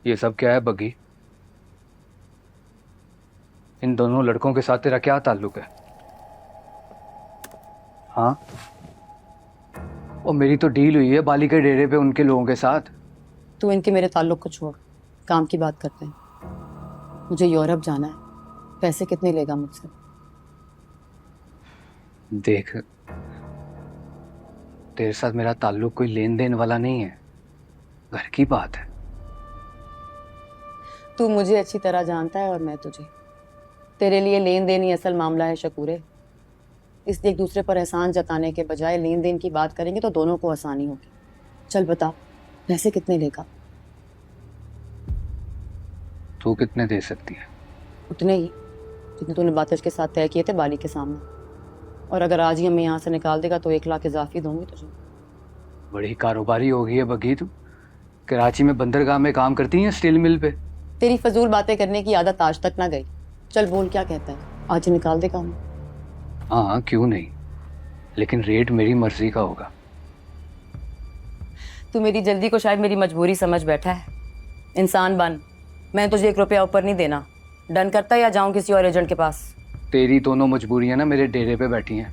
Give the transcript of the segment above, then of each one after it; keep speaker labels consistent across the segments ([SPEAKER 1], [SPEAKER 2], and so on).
[SPEAKER 1] ये सब क्या है बगी? इन दोनों लड़कों के साथ तेरा क्या ताल्लुक है? हाँ। और मेरी तो डील हुई है बाली के डेरे पे उनके लोगों के साथ।
[SPEAKER 2] तू इनके मेरे ताल्लुक को छोड़, काम की बात करते हैं। मुझे यूरोप जाना है। पैसे कितने लेगा मुझसे?
[SPEAKER 1] देख, तेरे साथ मेरा ताल्लुक कोई लेन देन वाला नहीं है, घर की बात है।
[SPEAKER 2] तू मुझे अच्छी तरह जानता है और मैं तुझे। तेरे लिए लेन देन ही असल मामला है शकूरे। इसलिए एक दूसरे पर एहसान जताने के बजाय लेन देन की बात करेंगे तो दोनों को आसानी होगी। चल बता, पैसे कितने लेगा?
[SPEAKER 1] तू कितने दे सकती है?
[SPEAKER 2] उतने ही जितने तूने बातिश के साथ तय किए थे बाली के सामने। और अगर आज ही हमें यहाँ से निकाल देगा तो 1 लाख इजाफी दूंगी तुझे।
[SPEAKER 1] बड़ी कारोबारी हो गई है बगी तू। कराची में बंदरगाह में काम करती है स्टील मिल पे।
[SPEAKER 2] तेरी फजूल बातें करने की आदत आज तक ना गई। चल बोल, क्या कहता है? आज ही निकाल देगा हमें?
[SPEAKER 1] हाँ, क्यों नहीं, लेकिन रेट मेरी मर्जी का होगा।
[SPEAKER 2] तू मेरी जल्दी को शायद मेरी मजबूरी समझ बैठा है। इंसान बन, मैं तुझे 1 रुपया ऊपर नहीं देना। डन करता या जाऊं किसी और एजेंट के पास?
[SPEAKER 1] तेरी दोनों मजबूरियां ना मेरे डेरे पे बैठी हैं।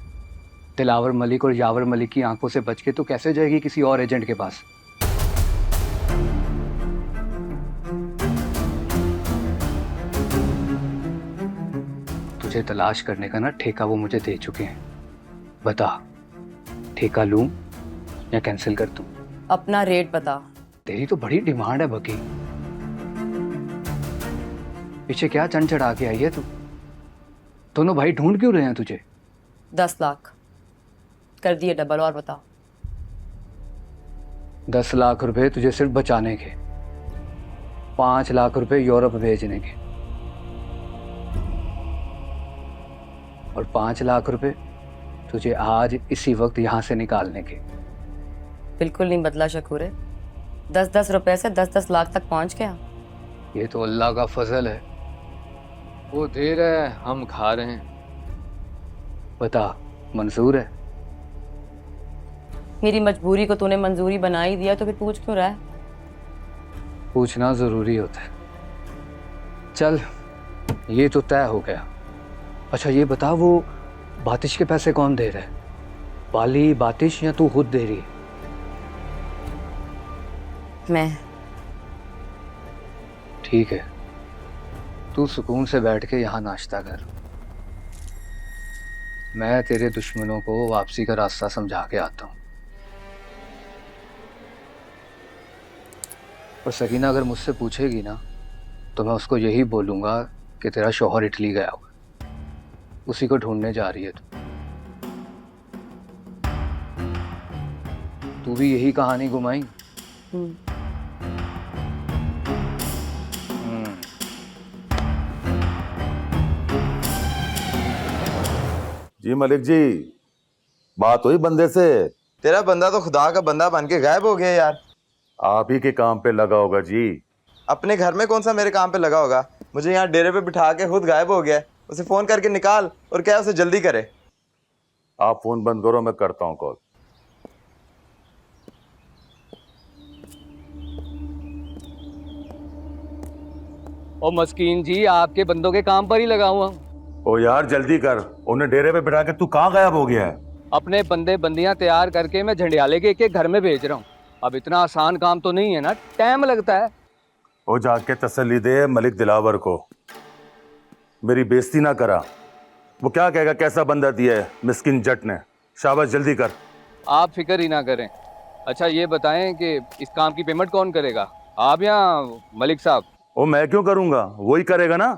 [SPEAKER 1] दिलावर मलिक और यावर मलिक की आंखों से बच के तो कैसे जाएगी किसी और एजेंट के पास? तुझे तलाश करने का ना ठेका वो मुझे दे चुके हैं। बता, ठेका लूं या कैंसिल कर दूं?
[SPEAKER 2] अपना रेट बता।
[SPEAKER 1] तेरी तो बड़ी डिमांड है बकी। पीछे क्या चढ़ चढ़ा के आई है तू? दोनों भाई ढूंढ क्यों रहे हैं तुझे?
[SPEAKER 2] 10 लाख कर दिए डबल, और बता।
[SPEAKER 1] 10 लाख रुपए तुझे सिर्फ बचाने के, 5 लाख रुपए यूरोप भेजने के, और 5 लाख रुपए तुझे आज इसी वक्त यहां से निकालने के।
[SPEAKER 2] बिल्कुल नहीं बदला शकूरे। 10-10 रुपए से 10-10 लाख तक पहुंच गया।
[SPEAKER 1] ये तो अल्लाह का फजल है। वो दे रहा है, हम खा रहे हैं। बता, मंजूर है?
[SPEAKER 2] मेरी मजबूरी को तूने मंजूरी बना ही दिया तो फिर पूछ क्यों रहा है?
[SPEAKER 1] पूछना जरूरी होता है। चल, ये तो तय हो गया। अच्छा ये बता, वो बातिश के पैसे कौन दे रहा है? बाली, बातिश, या तू खुद दे रही है?
[SPEAKER 2] मैं।
[SPEAKER 1] ठीक है, तू सुकून से बैठ के यहाँ नाश्ता कर। मैं तेरे दुश्मनों को वापसी का रास्ता समझा के आता हूँ। और सकीना अगर मुझसे पूछेगी ना तो मैं उसको यही बोलूँगा कि तेरा शौहर इटली गया हुआ, उसी को ढूंढने जा रही है तू। तू भी यही कहानी घुमाई?
[SPEAKER 2] हम्म।
[SPEAKER 3] जी मलिक जी, बात हुई बंदे से?
[SPEAKER 4] तेरा बंदा तो खुदा का बंदा बन के गायब हो गया यार।
[SPEAKER 3] आप ही के काम पे लगा होगा जी।
[SPEAKER 4] अपने घर में कौन सा मेरे काम पे लगा होगा? मुझे यहाँ डेरे पे बिठा के खुद गायब हो गया। उसे फोन करके निकाल और क्या उसे जल्दी करे।
[SPEAKER 3] आप फोन बंद करो, मैं करता हूँ कॉल।
[SPEAKER 1] और मस्कीन जी, आपके बंदों के काम पर ही लगा हुआ हूँ।
[SPEAKER 3] ओ यार जल्दी कर, उन्हें डेरे पे बिठा के तू कहाँ गायब हो गया है?
[SPEAKER 1] अपने बंदे बंदियां तैयार करके मैं झंडियाले के एक घर में भेज रहा हूँ। अब इतना आसान काम तो नहीं है ना, टाइम लगता है।
[SPEAKER 3] ओ जाके तसल्ली दे मलिक दिलावर को, मेरी बेइज्जती ना करा। वो क्या कहेगा कैसा बंदा दिया है मिस्किन जट ने। शाबाश जल्दी कर।
[SPEAKER 1] आप फिक्र ही ना करें। अच्छा ये बताएं कि इस काम की पेमेंट कौन करेगा, आप या मलिक साहब?
[SPEAKER 3] ओ मैं क्यों करूंगा, वही करेगा ना।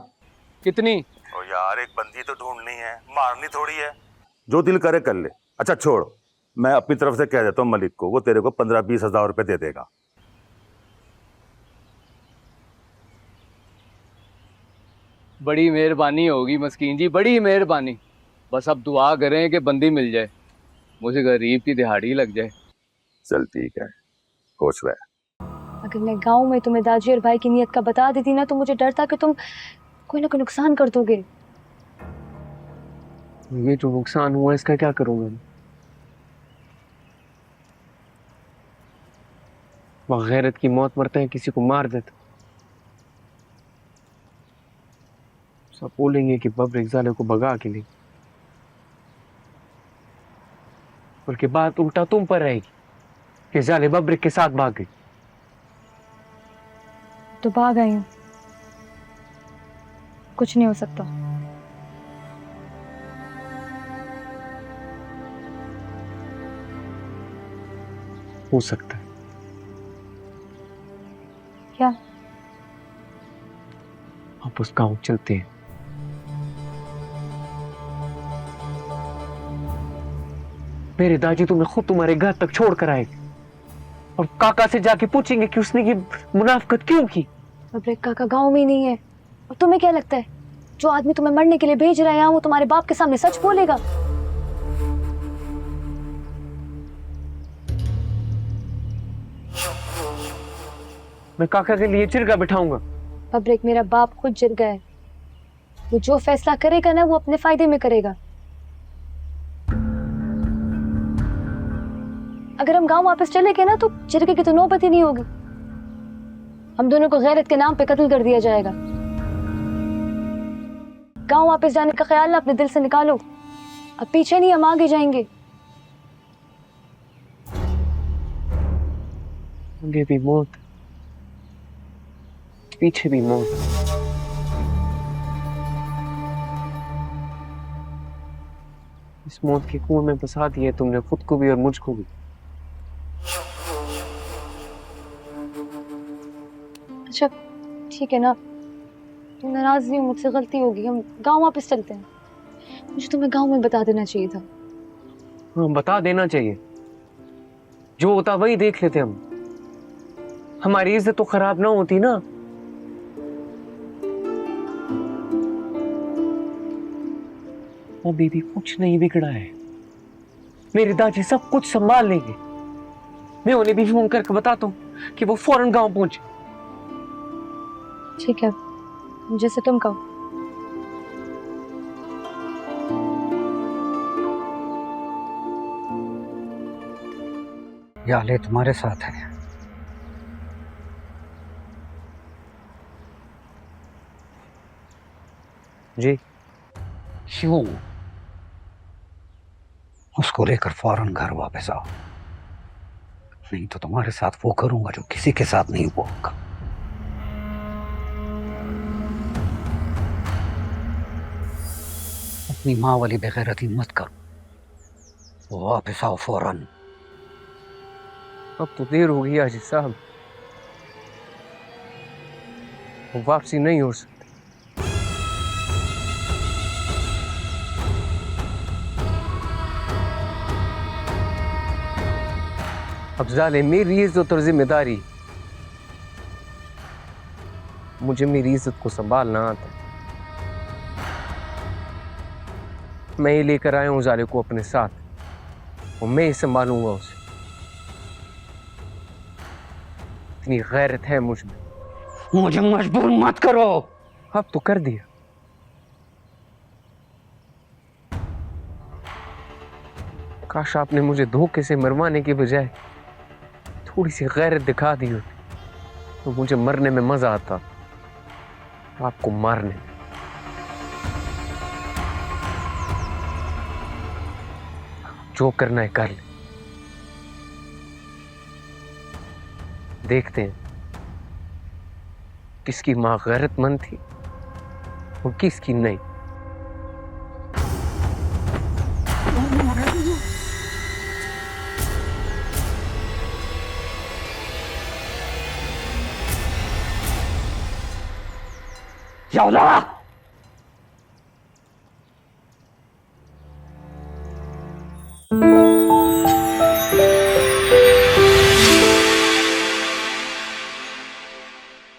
[SPEAKER 1] कितनी?
[SPEAKER 3] ओ यार एक बंदी तो ढूंढनी है, मारनी थोड़ी है। जो दिल करे कर ले। अच्छा छोड़, मैं अपनी तरफ से कह देता हूँ मलिक को, वो तेरे को 15-20 हजार रुपए दे देगा।
[SPEAKER 1] बड़ी मेहरबानी होगी मस्कीन जी, बड़ी मेहरबानी। बस अब दुआ करें कि बंदी मिल जाए, मुझे गरीब की दिहाड़ी लग जाए।
[SPEAKER 3] चल ठीक है, खुश रह।
[SPEAKER 5] अगर मैं गांव में तुम्हें दाजी और भाई की नीयत का बता देती ना तो मुझे डर था कि तुम कोई ना कोई नुकसान कर दोगे।
[SPEAKER 6] ये जो नुकसान हुआ इसका क्या करूंगा मैं? बगैरत की मौत मरते हैं, किसी को मार देता। सब बोलेंगे कि बब्र जाले को भगा के ले, और के बाद उल्टा तुम पर रहेगी कि जाले बब्र के साथ भाग गई।
[SPEAKER 5] तो भाग आई हूँ, कुछ नहीं हो सकता।
[SPEAKER 6] हो सकता है।
[SPEAKER 5] क्या?
[SPEAKER 6] आप उस गांव चलते हैं। मेरे दादी तुम्हें खुद तुम्हारे घर तक छोड़ कर आएगी और काका से जाके पूछेंगे कि उसने ये मुनाफिकत क्यों की।
[SPEAKER 5] बब्र काका गांव में ही नहीं है, और तुम्हें क्या लगता है जो आदमी तुम्हें मरने के लिए भेज रहा है यहाँ, वो तुम्हारे बाप के सामने सच बोलेगा?
[SPEAKER 6] मैं काका के लिए चिरगा बिठाऊंगा।
[SPEAKER 5] बब्र मेरा बाप खुद जिर गया है, वो जो फैसला करेगा ना वो अपने फायदे में करेगा। अगर हम गांव वापस चले गए ना तो जिरगे की तो नौबत ही नहीं होगी, हम दोनों को गैरत के नाम पे कत्ल कर दिया जाएगा। गांव वापस जाने का ख्याल ना अपने दिल से निकालो, अब पीछे नहीं हम आगे जाएंगे।
[SPEAKER 6] आगे भी मौत, पीछे भी मौत। इस मौत के कुएं में फंसा दिया तुमने खुद को भी और मुझको भी।
[SPEAKER 5] अच्छा ठीक है ना, तुम नाराज नहीं हो, मुझसे गलती होगी, हम गांव वापस चलते हैं। मुझे तुम्हें गांव में बता देना चाहिए था।
[SPEAKER 6] हाँ बता देना चाहिए, जो होता वही देख लेते हम, हमारी इज्जत तो खराब ना होती ना। अभी भी कुछ नहीं बिगड़ा है, मेरे दादी सब कुछ संभाल लेंगे। मैं उन्हें भी फोन करके बताता हूँ कि वो फौरन गांव पहुंचे।
[SPEAKER 5] ठीक है, जैसे तुम कहो।
[SPEAKER 1] याले तुम्हारे साथ है।
[SPEAKER 6] जी
[SPEAKER 1] क्यों? उसको लेकर फौरन घर वापस आओ, नहीं तो तुम्हारे साथ वो करूंगा जो किसी के साथ नहीं हुआ होगा। अपनी माँ वाली बेगैरती मत करो, वापस आओ फौरन।
[SPEAKER 6] अब तो देर हो गई हाजी साहब, वो वापसी नहीं हो सकती। अब जाले मेरी इज्जत और जिम्मेदारी, मुझे मेरी इज्जत को संभालना आता है। मैं ही लेकर आया हूं जाले को अपने साथ, और मैं ही संभालूंगा उसे। इतनी गैरत है मुझ में।
[SPEAKER 1] मुझे मजबूर मत करो।
[SPEAKER 6] अब तो कर दिया। काश आपने मुझे धोखे से मरवाने की बजाय थोड़ी सी गैरत दिखा दी होती, तो मुझे मरने में मजा आता, आपको मारने में। जो करना है कर ले, देखते हैं किसकी मां गैरतमंद थी और किसकी नहीं।
[SPEAKER 1] या अल्लाह!